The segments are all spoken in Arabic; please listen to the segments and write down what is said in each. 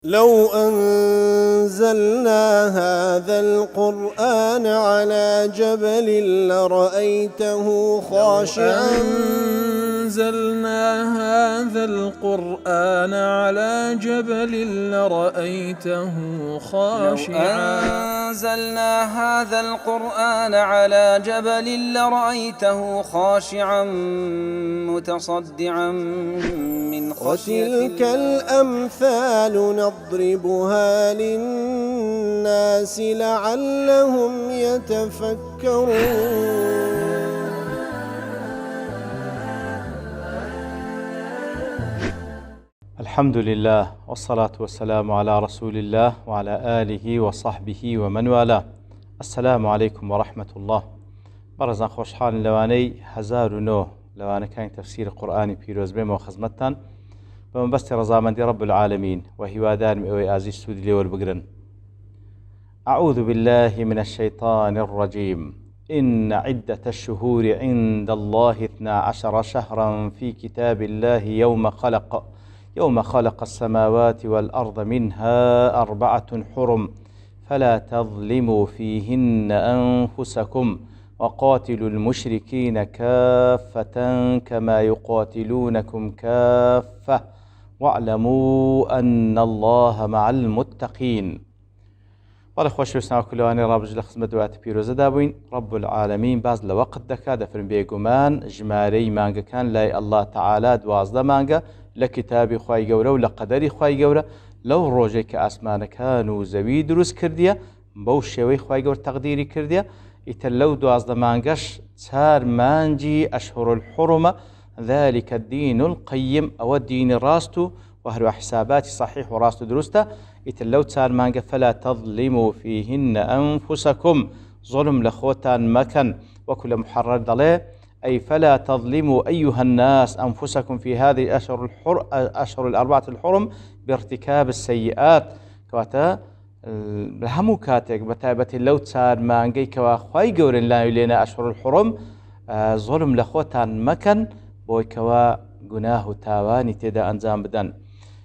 لو أنزلنا هذا القرآن على جبل لرأيته خاشعا أنزلنا هذا القرآن على جبل لرأيته خاشعا أنزلنا هذا القرآن على جبل لرأيته خاشعا متصدعا من خشية وتلك الأمثال نضربها للناس لعلهم يتفكرون. الحمد لله والصلاة والسلام على رسول الله وعلى آله وصحبه ومن والاه. السلام عليكم ورحمة الله. برزان خوشحال لواني 1009 لوانا كان تفسير قرآن بيروز بما وخزمتان بمبست رزامندي رب العالمين وهوادان مئوي آزي السود لي والبقرن. أعوذ بالله من الشيطان الرجيم. إن عدة الشهور عند الله 12 شهرا في كتاب الله يوم خلق السماوات والأرض منها 4 حرم فلا تظلموا فيهن أنفسكم وقاتلوا المشركين كافة كما يقاتلونكم كافة واعلموا أن الله مع المتقين. والله خوش بسنا كلواني رابج لخدمت دوات بيروزة دابوين رب العالمين باز لوقت دكا دفرن بيقومان جماري مانگا كان لاي الله تعالى دوازده مانگا لكتابي خواهي قورا ولقدري خواهي قورا لو روجي كأسمان كانوا زوي دروس كرديا بوشيوي خواهي قورا تقديري كرديا يتلو دوازده مانگاش تار مانجي أشهر الحرمة ذلك الدين القيم أو الدين الراستو وهروا حساباتي صحيح وراستو دروستا يتلو تار مانگا فلا تظلموا فيهن أنفسكم ظلم لخوتان مكان وكل محرر ضليه أي فلا تظلموا أيها الناس أنفسكم في هذه الأشهر 4 الحرم بارتكاب السيئات كواتا همو كاتك بتابة لو تسار مانجي كوا خواي قورن لا يلينا أشهر الحرم ظلم لخوتان مكان بوي كوا قناه تاواني تيدا أنزام بدن.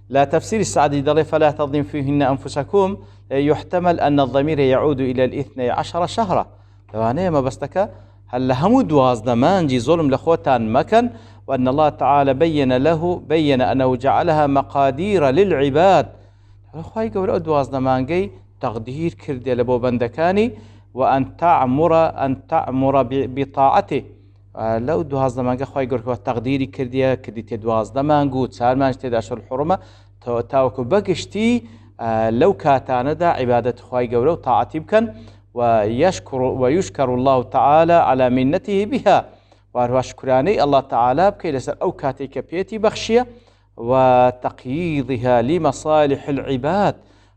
لا تفسير السعدي ضلي فلا تظلم فيهن أنفسكم يحتمل أن الضمير يعود إلى 12 شهرا لوانيه ما بستك هل همو دوازده مانجي ظلم لخوتان مكان وأن الله تعالى بين أنه جعلها مقادير للعباد خواهي قول دوازده مانجي تقدير كردي لبو بندكاني وأن تعمر بطاعته لو دوازده مانجي خواهي قول تقديري كردي دوازده مانجو تسار مانج تيدا أشهر الحرمة تاوكو بقشتي لو كاتانا دا عبادة خواهي قول وطاعتي بكن ويشكر الله تعالى على منته بها وهو شكراني الله تعالى بكي لسر أو كاتيك بيتي بخشية وتقييضها لمصالح العباد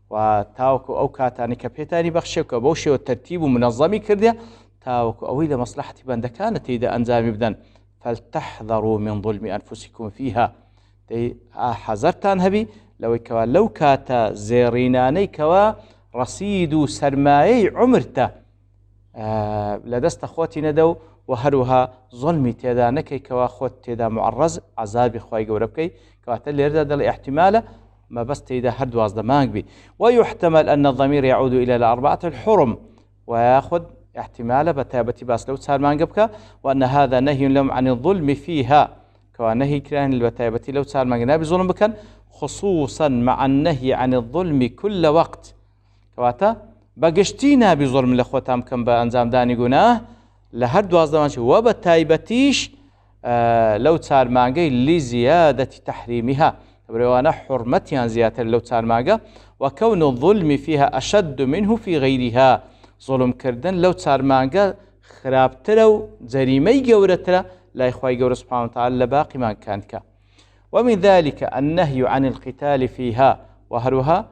وتاوكو أو كاتاني كبيتاني بخشية وكبوشي والترتيب منظمي كردية تاوكو أو إلى مصلحة بندكانة إذا أنزامي بدن فلتحذروا من ظلم أنفسكم فيها حذرتان هبي لو كاتا زيريناني كوا رصيد سرمايي عمرته لدست خوتي ندو وهروها ظلمي تيدا نكي كوا خوت تيدا معرز عذابي خواهي قوربكي كواتا اللي يرد الاحتمال ما بس تيدا هر دوازده مانگ بي. ويحتمل أن الضمير يعود إلى 4 الحرم ويأخذ احتمال بتابتي باس لو تسار مانگ بك وأن هذا نهي لهم عن الظلم فيها كوا نهي كران البتابتي لو تسار مانگ نابي ظلم بكن خصوصا مع النهي عن الظلم كل وقت كواتا بقشتينا بظلم لخوتام كم بأنزام داني قناه لهر دوازده مانشي وبتايبتيش لو تسار مانجي لزيادة تحريمها بروانا حرمتها زيادة لو تسار مانجا وكون الظلم فيها أشد منه في غيرها ظلم كردن لو تسار مانجا خرابتلو زريمي قورتلا لا إخوائي قور سبحانه وتعالى باقي ما كانت ومن ذلك النهي عن القتال فيها وهروها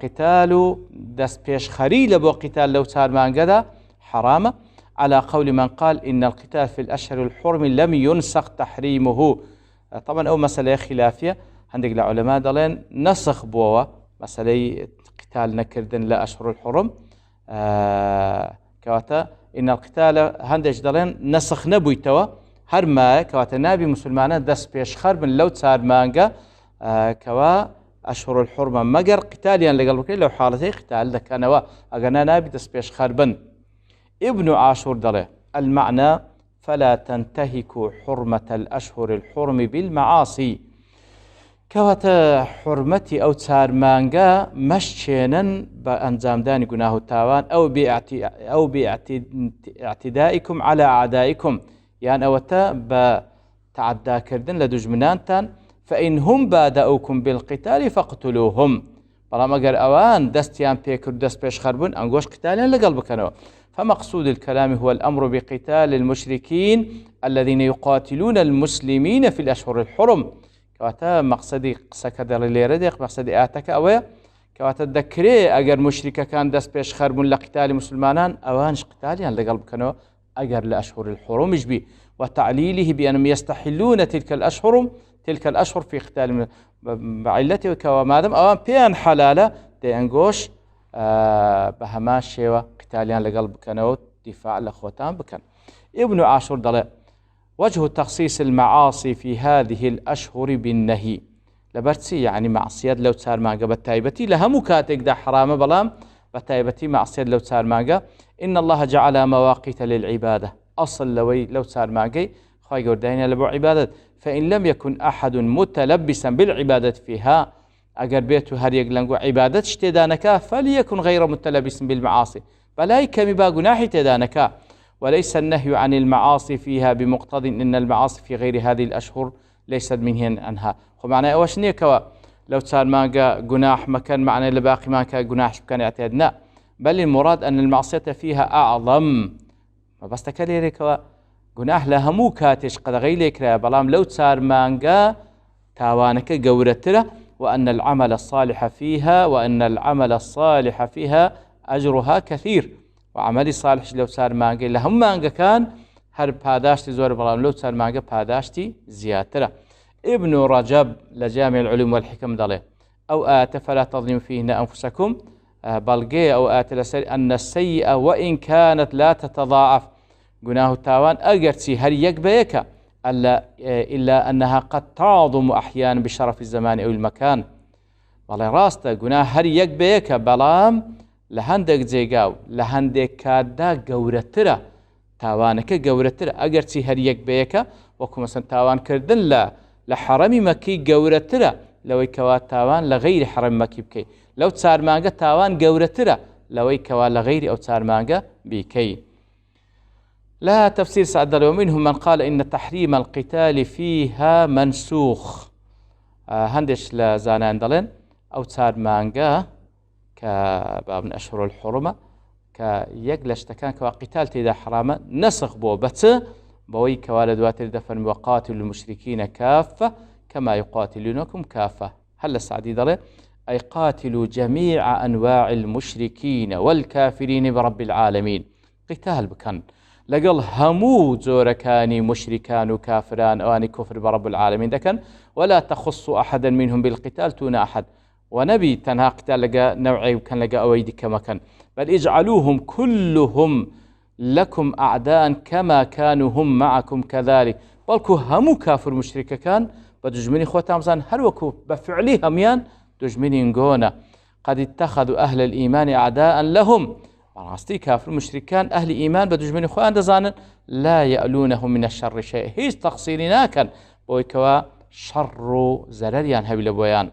قتال دس بيش خريل بو قتال لو تار مانقدا حرام على قول من قال إن القتال في الأشهر الحرم لم ينسخ تحريمه. طبعا أو مسألة خلافية عندك العلماء دلين نسخ بوا مسألة قتال نكردن لا أشهر الحرم كواتا إن القتال عندك دلين نسخ نبوي توا هرما كواتا نابي مسلمانا دس بيش خر من لو تار مانقا كوا أشهر الحرمة مجر قتاليا لقلبك لو حالتي قتال ذكانوا أجنا نابي تسبيش خربن. ابن عاشور دله المعنى فلا تنتهكوا حرمة الأشهر الحرم بالمعاصي كواتا حرمتي أو تسار مانجا مشينا بأنزام داني قناه التاوان أو باعتدائكم على أعدائكم يعني أوتا بتعدى كردن لدجمنانتان فإن هم بادأوكم بالقتال فاقتلوهم بلا مقر أوان دستيان بيكر دست بيش خربون أنقوش قتاليا لقلبك أنا. فمقصود الكلام هو الأمر بقتال المشركين الذين يقاتلون المسلمين في الأشهر الحرم كواتا مقصدي سكدر اللي رديق مقصدي آتك أوي كواتا الذكري أجر مشركة كان دست بيش خربون لقتال مسلمانان أوانش قتاليا لقلبك أنا أجر لأشهر الحرم يجبي وتعليله بأنهم يستحلون تلك الأشهر في قتال بعلته وكوامادم أوان بيان حلالة دي أنقوش بهماش شيوة قتاليان لقلب كانوا دفاع لأخوتان بكن. ابن عاشور ضلع وجه تخصيص المعاصي في هذه الأشهر بالنهي لبرتسي يعني معصيات لو تسار مانجا بالتايبتي لها مكاتك دا حرام بلام بالتايبتي معصيات لو تسار مانجا إن الله جعل مواقيت للعبادة أصل لو تسار مانجي خواهي قردين لبو عبادة فإن لم يكن أحد متلبسا بالعبادة فيها أجر بيته هريق لنقو عبادة اشتدانك فليكن غير متلبس بالمعاصي بلاي كم باقو ناحي تدانك وليس النهي عن المعاصي فيها بمقتضى إن المعاصي في غير هذه الأشهر ليست منهن عنها ومعنى أوش نيكوا لو صار ماقا جناح مكان معنى لباقي ما كان جناح كان اعتادنا بل المراد أن المعصية فيها أعظم ما بس تكليري كوا جناح لها مو كاتش قد غيلك بلام لو صار مانجا تاوانك جورتره وأن العمل الصالح فيها أجرها كثير وعملي صالح لو صار مانجا لهم مانجا كان هر باداشتي زور بلام لو صار مانجا باداشتي زيادة. ابن رجب لجامع العلوم والحكم ضله أو آت فلا تظلموا فيهن أنفسكم بلقي أو آت لسر أن السيئة وإن كانت لا تتضاعف جناه التاوان أجرتي هل يقبيك إلا أنها قد تعظم أحيانا بشرف الزمان أو المكان والله راسته جناه هل يقبيك بلام لهندك زيقاو لهندك كادا قورترا تاوانك قورترا أجرتي هل يقبيك وكو مثلا تاوان كردن لا لحرم مكي قورترا لو يكوا تاوان لغير حرم مكي بكي لو تسار مانجا تاوان قورترا لو يكوا لغير أو تسار مانجا بكي. لا تفسير سعد ومنهم من قال إن تحريم القتال فيها منسوخ هندش لزانان دلن أو تسار مانجا كباب من أشهر الحرمة كيقلش تكان كقتال تيدا حرامة نسخ بو بس بوي كوالد واتر دفن وقاتل المشركين كافة كما يقاتلونكم كافة هل السعدي دلن أي قاتلوا جميع أنواع المشركين والكافرين برب العالمين قتال بكن لقل همو زوركاني مشركان وكافران أواني كفر برب العالمين دكن ولا تخص أحدا منهم بالقتال تون أحد ونبي تنها قتال لقى نوعي وكان لقى أويدي كما كان بل اجعلوهم كلهم لكم أعداء كما كانوا هم معكم كذلك بلكو همو كافر مشرك كان بدجمني خوتام زان هلوكو بفعلي هميان دجمني نقونا قد اتخذوا أهل الإيمان أعداء لهم راستي كافر مشركان أهل إيمان بدجمني خوان دزانا لا يألونهم من الشر شيء هيس تقصيرنا كان بويكوا شر زرريان هبل بويان.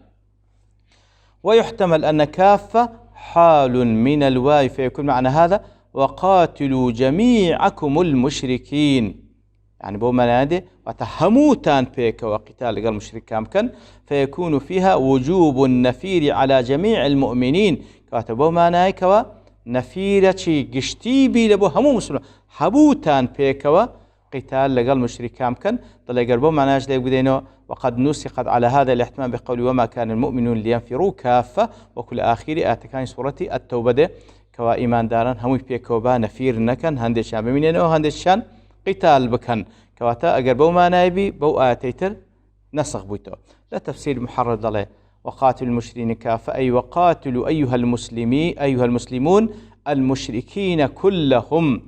ويحتمل أن كافة حال من الواو فيكون معنى هذا وقاتلوا جميعكم المشركين يعني بو منادي وتهموتان بيك وقتال قال المشركان كان فيكون فيها وجوب النفير على جميع المؤمنين كاتبوا مناي كوا نفيرة قشتي بي لبو همو مسلم حبوتان بيكوا قتال لقال مشركان كان طلع قربوا معناش ليك بدينو وقد نسقت على هذا الاحتمال بقول وما كان المؤمنون لينفروا كافة وكل آخر آتكان سورة التوبة دي كوا إيمان داران همو بيكوا نفير نكن هندشان بمينين أو هندشان قتال بكن كواتا أقربوا ما نايبي بو آتيتر نسخ بيتو لا تفسير محرر له وقاتلوا المشركين كافة أي وقاتلوا أيها المسلمون المشركين كلهم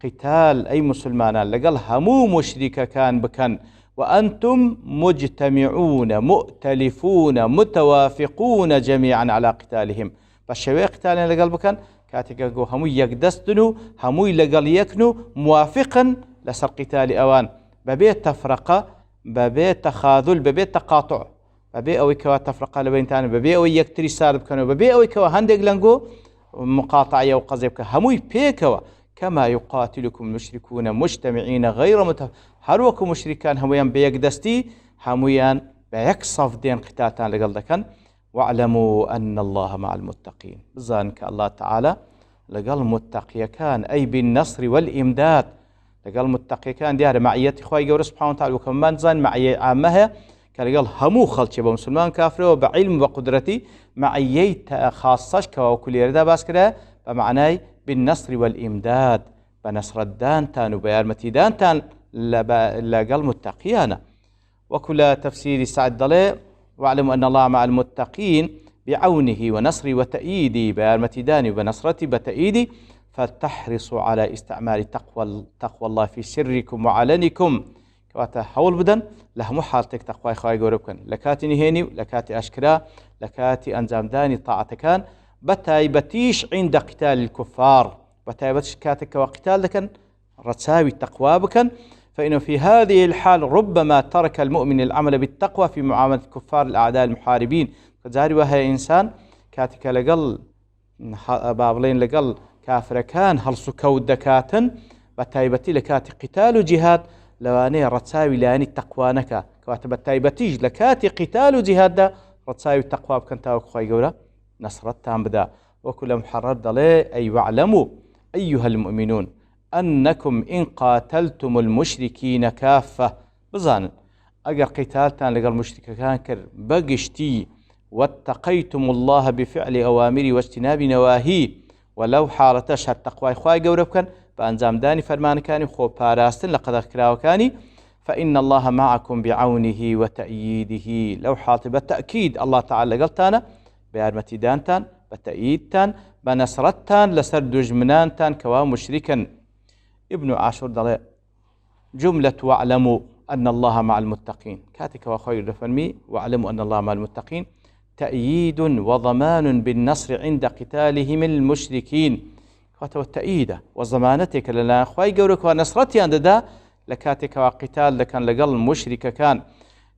قتال أي مسلمان لقال همو مشركة كان بكن وأنتم مجتمعون مؤتلفون متوافقون جميعا على قتالهم. بشوي قتالين لقلبكن كاتك همو يقدستنو همو لقل يكنو موافقا لسر قتال أوان ببيت تفرقة ببيت تخاذل ببيت تقاطع ببيت أوي كوا تفرقة لبين تاني ببيت أوي يكتري سالب كانوا ببيت أوي كوا هندق لنقو مقاطعية وقذبك همو بيكوا كما يقاتلكم المشركون مجتمعين غير هروكم مشركان همويان بيقدستي همويان بيكصف دين قتالتان لقلدكن. واعلموا أن الله مع المتقين. بزانك الله تعالى لقل متقي كان أي بالنصر والإمداد لقل متقي كان ديار معية إخوائي قول سبحانه وتعالى وكمان زان معية عامها كان قال همو خلطي بمسلمان كافر وبعلم وقدرتي معية خاصة كوكل يردا باسكرا بمعنى بالنصر والإمداد بنصر الدانتان وبيارمتي دانتان لقل متقيانا. وكل تفسير سعد ضلي واعلموا أن الله مع المتقين بعونه ونصري وتأييدي بارمتداني وبنصرتي بتأييدي فتحرصوا على استعمال تقوى الله في سركم وعلنكم كواتا حول بدن له محالتك تقوى خواهي قوربكن لكاتي نهيني لكاتي أشكرا لكاتي أنزام داني طاعتكان بتايبتيش عند قتال الكفار بتايبتيش كاتك وقتال لكن رتساوي التقوى بكن فإنه في هذه الحال ربما ترك المؤمن العمل بالتقوى في معاملة الكفار الأعداء المحاربين. كزاري وهي إنسان كاتك لقل بابلين لقل كافر كان هل سكود دكاتن بتايبتي لكاتي قتال جهاد لواني رتساوي لاني التقوانك كواتب بتايبتيج لكاتي قتال جهاد دا رتساوي التقوى بكنتا وكخوي قولا نصرتان بدا. وكل محرر دلي أي واعلموا أيها المؤمنون أنكم إن قاتلتم المشركين كافة بزان أجر قتالتان لقى المشرك كان كر بقشتي واتقيتم الله بفعل أوامري واجتناب نواهي ولو حالتش التقوى إخوائي قورب كان بأنزام داني فرمان كاني خو باراستن لقد أخكراو كاني فإن الله معكم بعونه وتأييده. لو حالت بالتأكيد الله تعالى قلتانا بأرمتي دانتان بتأييدتان بنصرتان لسرد جمنانتان كوا مشركا. ابن عاشور دلي جملة واعلموا أن الله مع المتقين كاتك وخير رفرمي واعلموا أن الله مع المتقين تأييد وضمان بالنصر عند قتالهم المشركين كاتوا التأييد وضمانتك لنا أخوي قولك ونصرتي عند دا لكاتك وقتال لكان لقل مشرك كان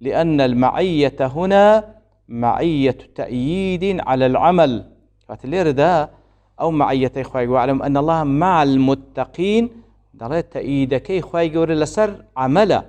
لأن المعية هنا معية تأييد على العمل كاتلير دا أو معية أخوي واعلموا أن الله مع المتقين دلت تأييدك إخوائي قول لسر عمله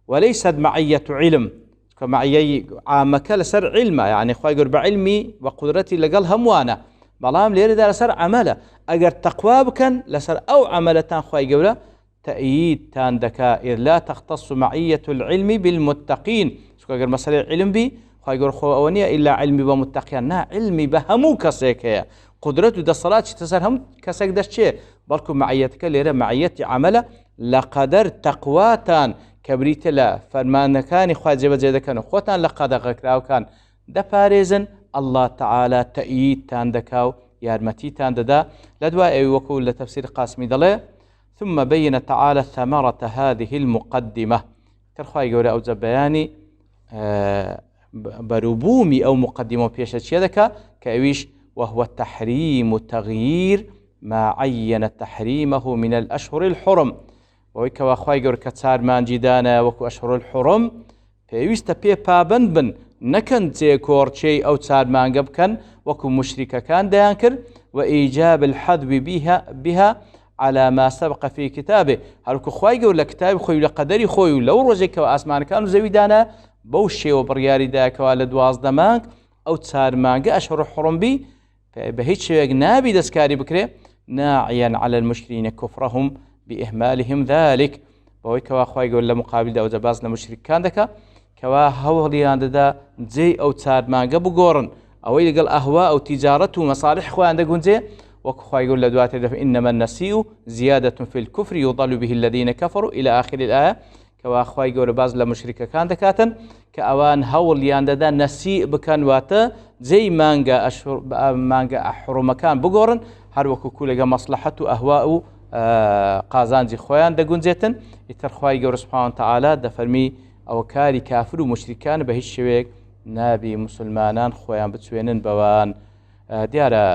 وليست معية علم كمعية عامك لسر علمه يعني إخوائي قول بعلمي وقدرتي لقل هموانا بلام ليرد لسر عمله أجر تقوى بكن لسر أو عملتان إخوائي قول تأييد تان دكائر لا تختص معية العلم بالمتقين أجر مسألة علم بي إخوائي قول خوانية إلا علمي ومتقيان نا علمي بهمو كسيكيا قدرته دا صلاة تسرهم كسك دا شيء بلكم معيتك ليرى معيتي عمله لقدر تقواتان كبريت لا فرمان كان خوات جبل زيدا كانوا خوتان لقدر غكراو كان دا باريزن الله تعالى تأييد تان دكاو يارمتي تان دا لدواء أي وكول لتفسير قاسمي دلي. ثم بين تعالى ثمرة هذه المقدمة كالخواي قولي أو زبياني بربومي أو مقدمة بيشت شيدك كأويش وهو تحريم تغيير ما عين تحريمه من الأشهر الحرم ويك واخواي قول كتسار مان جدانا وكو أشهر الحرم فيويست بي بابن بن نكن تيكور شيء أو تسار مان قبكن وكو مشركة كان ديانكر وإيجاب الحذف بها على ما سبق في كتابه هلوكو خواي قول لكتاب خوي لقدري خوي لو رجيك وأسمان كانوا زويدانا بوشي وبرياري داك والدواز دمانك أو تسار مان أشهر الحرم بي بهيج شيء نابي دسكاري بكري ناعيا على المشركين كفرهم بإهمالهم ذلك بوي كوا خواي يقول لمقابل دا وزباز لمشرك كان دكا كوا هولي عند دا زي أو تسار ما قبو قورن أو يلقى أهواء أو تجارته ومصالح خوا عند قنزي وخوا يقول لدوات إنما النسيء زيادة في الكفر يضل به الذين كفروا إلى آخر الآية كوا خوا يقول باز لمشرك كان دكاتن كأوان هولي عند دا نسيء بكان واتا زي مانجا أشهر مانجا أحرم مكان بقورن هر وكو كولجا مصلحته أهواء قازان زي خوان دا قنزيتن يترخواي قور سبحانه وتعالى دا فرمي ئەوە کاری کافر و مشریکان بە هیچ شێوەیەک نابی مسلمانان خۆیان بچوێنن بەوان. دیارە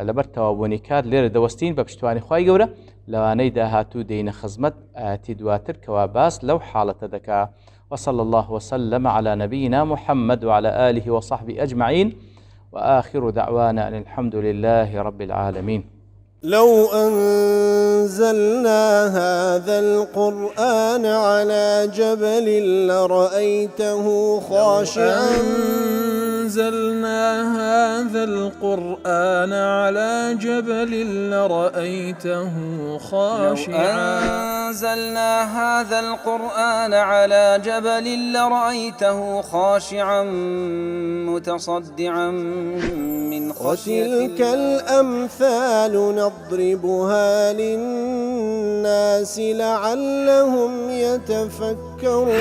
لەبەر تەواوبوونی کات لێرە دەوەستین بە پشتوانی خوای گەورە لەوانەی داهاتوو دەینە خزمەت ئاەتی دواتر کەوا باس لەو حاڵەتە دەکا. وصلى الله وسلم على نبينا محمد وعلى آله وصحبه أجمعين وآخر دعوانا أن الحمد لله رب العالمين. لو أنزلنا هذا القرآن على جبل لرأيته خاشعا أنزلنا هذا القرآن على جبل لرأيته خاشعا أنزلنا هذا القرآن على جبل لرأيته خاشعا متصدعا من خشية الله. وتلك الأمثال نضربها للناس لعلهم يتفكرون.